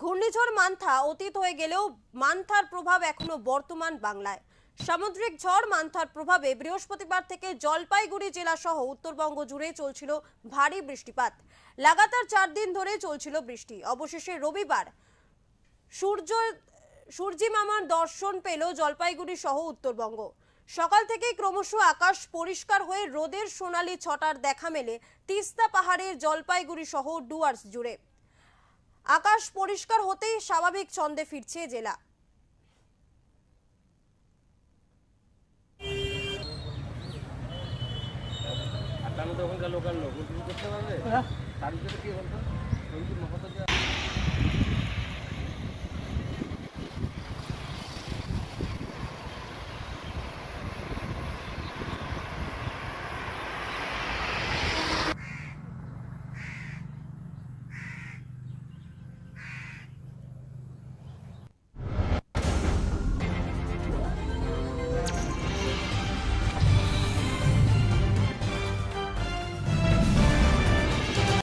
ঘূর্ণিঝড় মান্থা অতীত হয়ে গেলেও মান্থার প্রভাব এখনো বর্তমান বাংলায়। সামুদ্রিক ঝড় মান্থার প্রভাবে বৃহস্পতিবার থেকে জলপাইগুড়ি জেলা সহ উত্তরবঙ্গ জুড়ে চলছিল ভারী বৃষ্টিপাত। লাগাতার 4 দিন ধরে চলছিল বৃষ্টি। অবশেষে রবিবার সূর্যি মামার দর্শন পেল জলপাইগুড়ি সহ উত্তরবঙ্গ। সকাল থেকেই ক্রমশ আকাশ পরিষ্কার হয়ে রোদের সোনালী ছটার দেখা মেলে তিস্তা পাহাড়ের জলপাইগুড়ি সহ ডুয়ার্স জুড়ে। আকাশ পরিষ্কার হতেই স্বাভাবিক ছন্দে ফিরছে জেলা। লোকাল লোক করতে পারবে তার ভিতরে কি বলতো